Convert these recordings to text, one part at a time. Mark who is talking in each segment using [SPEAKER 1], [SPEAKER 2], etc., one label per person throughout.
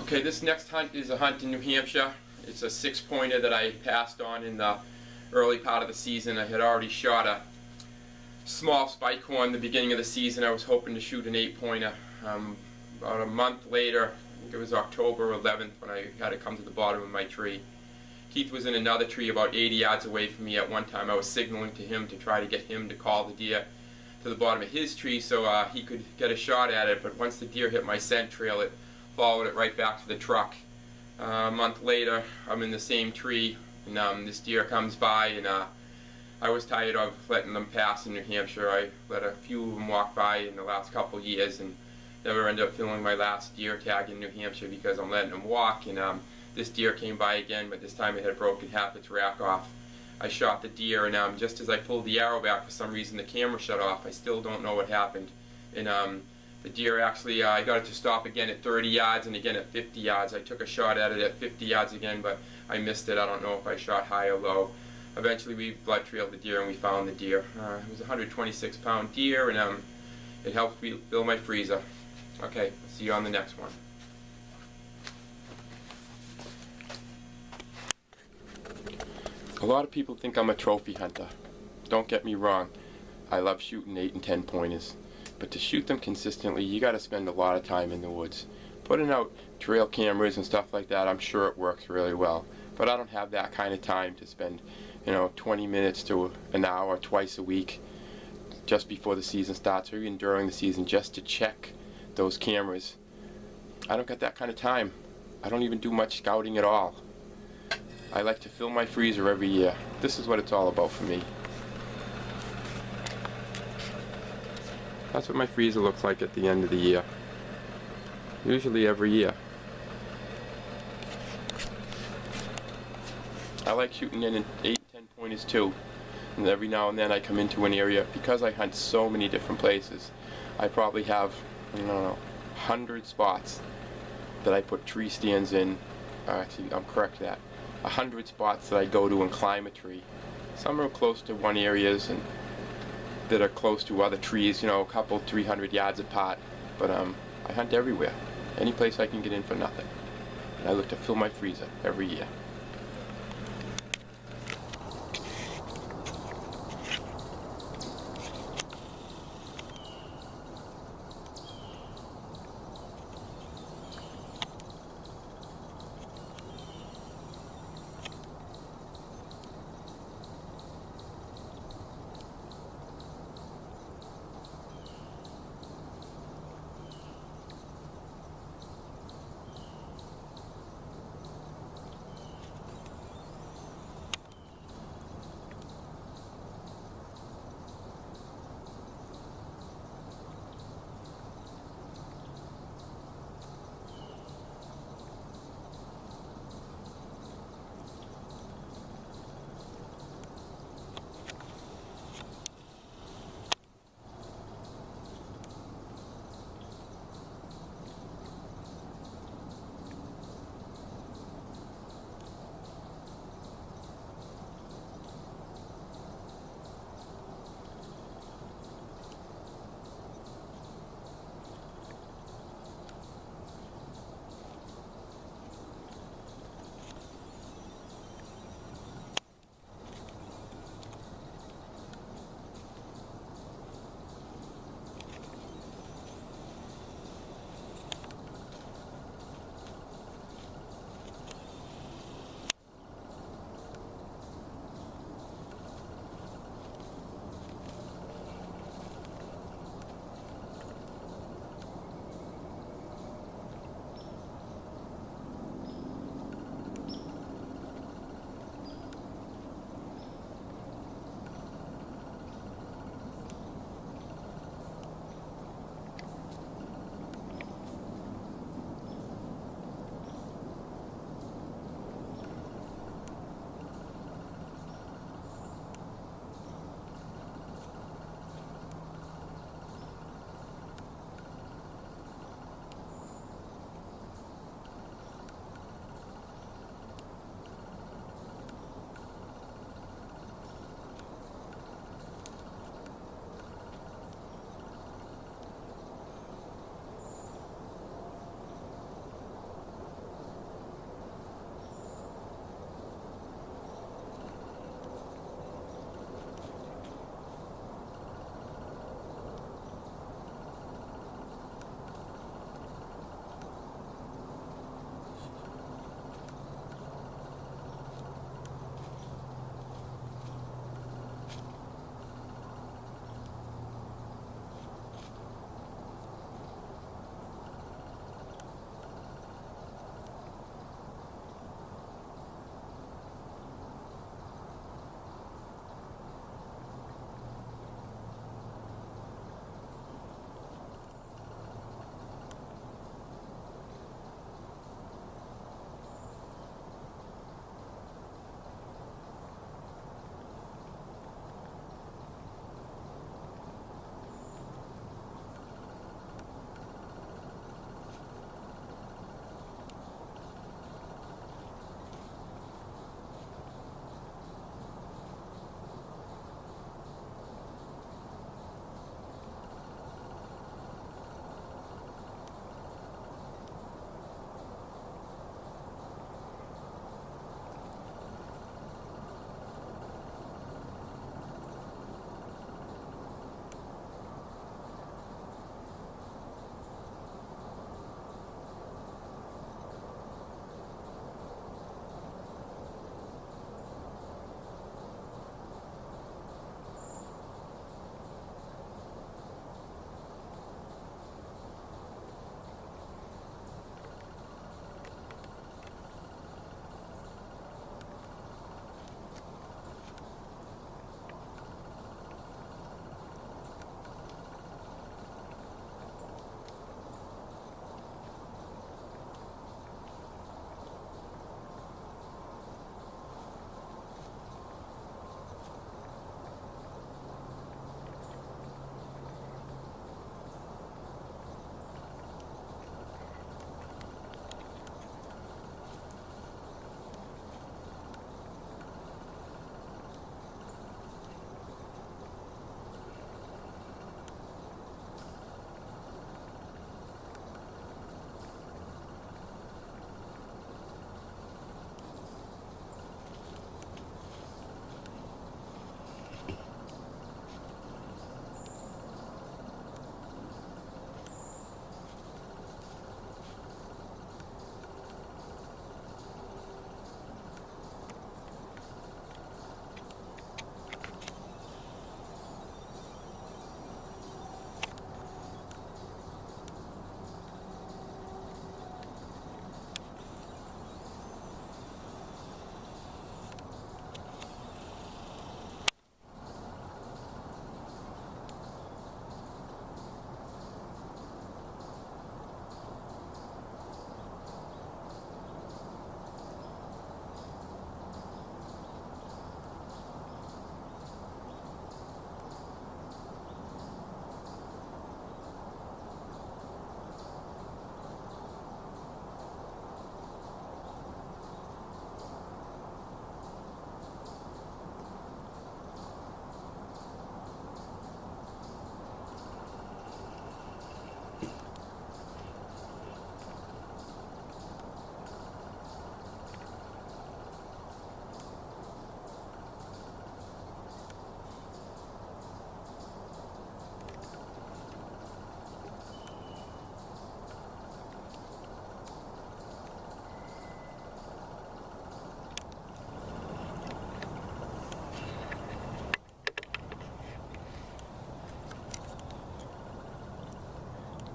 [SPEAKER 1] Okay, this next hunt is a hunt in New Hampshire. It's a 6-pointer that I passed on in the early part of the season. I had already shot a small spike horn the beginning of the season. I was hoping to shoot an 8-pointer. About a month later, I think it was October 11th, when I had to come to the bottom of my tree. Keith was in another tree about 80 yards away from me. At one time I was signaling to him to try to get him to call the deer to the bottom of his tree so he could get a shot at it, but once the deer hit my scent trail, it followed it right back to the truck. A month later, I'm in the same tree, and this deer comes by, and I was tired of letting them pass in New Hampshire. I let a few of them walk by in the last couple of years and never ended up filling my last deer tag in New Hampshire because I'm letting them walk. And this deer came by again, but this time it had broken half its rack off. I shot the deer, and just as I pulled the arrow back, for some reason the camera shut off. I still don't know what happened. And the deer actually, I got it to stop again at 30 yards and again at 50 yards. I took a shot at it at 50 yards again, but I missed it. I don't know if I shot high or low. Eventually we blood trailed the deer and we found the deer. It was a 126-pound deer, and it helped fill my freezer. Okay, I'll see you on the next one. A lot of people think I'm a trophy hunter. Don't get me wrong, I love shooting 8 and 10 pointers. But to shoot them consistently, you gotta spend a lot of time in the woods. Putting out trail cameras and stuff like that, I'm sure it works really well. But I don't have that kind of time to spend, 20 minutes to an hour twice a week just before the season starts, or even during the season, just to check those cameras. I don't got that kind of time. I don't even do much scouting at all. I like to fill my freezer every year. This is what it's all about for me. That's what my freezer looks like at the end of the year. Usually every year. I like shooting in 8 and 10 pointers too. And every now and then I come into an area, because I hunt so many different places, I probably have, 100 spots that I put tree stands in. Actually, I'm correct that. 100 spots that I go to and climb a tree. Some are close to one areas and that are close to other trees, a couple 300 yards apart. But I hunt everywhere. Any place I can get in for nothing. And I look to fill my freezer every year.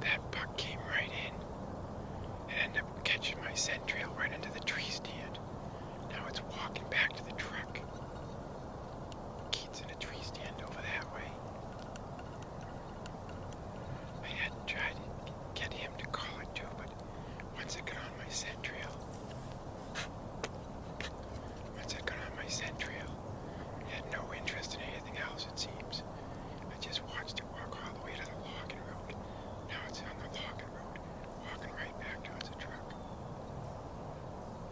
[SPEAKER 1] that buck came right in and ended up catching my scent trail right into the tree stand. Now it's walking back to the truck. Keith's in a tree stand over that way. I had tried to get him to call it too, but once it got on my scent trail, he had no interest in anything else, it seems. I just watched it walk all the way to the logging road. Now it's on the logging road, walking right back towards the truck.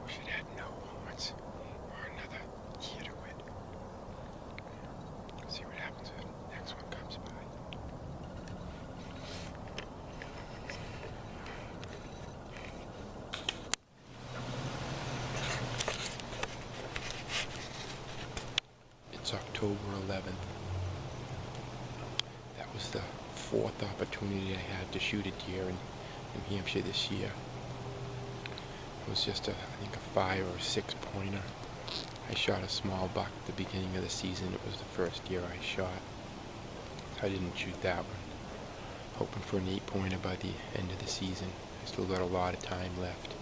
[SPEAKER 1] Wish it had no horns or another year to it. See what happens when the next one comes by. It's October 11th. That was the fourth opportunity I had to shoot a deer in New Hampshire this year. It was just I think a 5 or 6 pointer. I shot a small buck at the beginning of the season. It was the first deer I shot. I didn't shoot that one. Hoping for an 8 pointer by the end of the season. I still got a lot of time left.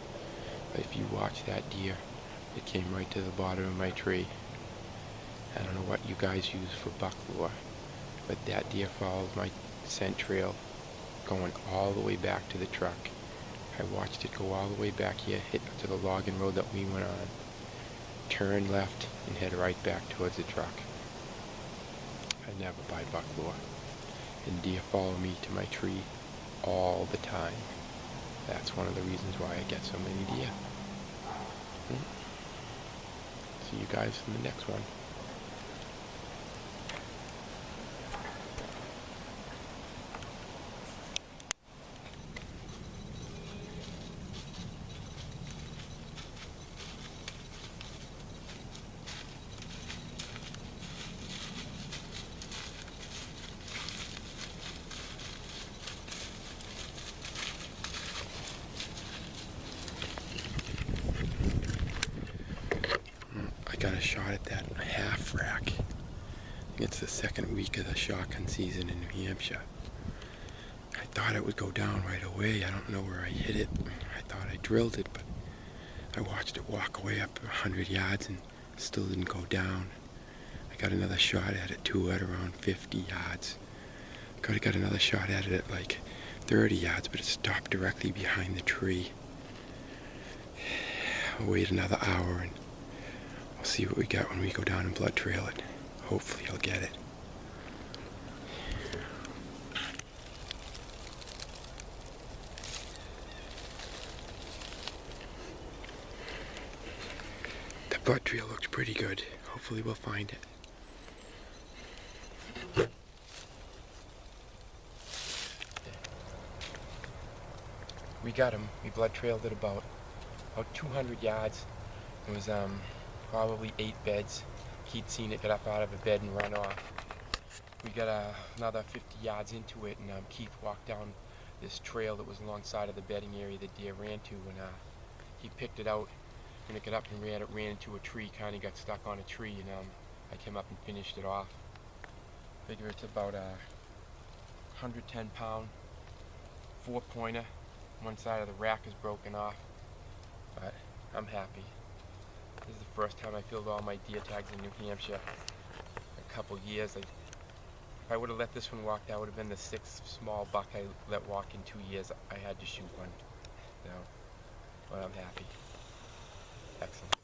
[SPEAKER 1] But if you watch that deer, it came right to the bottom of my tree. I don't know what you guys use for buck lure, but that deer followed my scent trail going all the way back to the truck. I watched it go all the way back here, hit to the logging road that we went on, turn left, and head right back towards the truck. I never buy buck lure, and deer follow me to my tree all the time. That's one of the reasons why I get so many deer. See you guys in the next one. Got a shot at that half rack. It's the second week of the shotgun season in New Hampshire. I thought it would go down right away. I don't know where I hit it. I thought I drilled it, but I watched it walk away up 100 yards and still didn't go down. I got another shot at it too at around 50 yards. Could have got another shot at it at like 30 yards, but it stopped directly behind the tree. I'll wait another hour and I'll see what we got when we go down and blood trail it. Hopefully I'll get it. The blood trail looks pretty good. Hopefully we'll find it. We got him. We blood trailed it about 200 yards. It was probably 8 beds. He'd seen it get up out of a bed and run off. We got another 50 yards into it, and Keith walked down this trail that was alongside of the bedding area the deer ran to, and he picked it out. When it got up and ran into a tree, kind of got stuck on a tree, and I came up and finished it off. Figure it's about a 110-pound 4-pointer. One side of the rack is broken off, but I'm happy. This is the first time I filled all my deer tags in New Hampshire in a couple years. If I would have let this one walk, that would have been the 6th small buck I let walk in 2 years. I had to shoot one. But I'm happy. Excellent.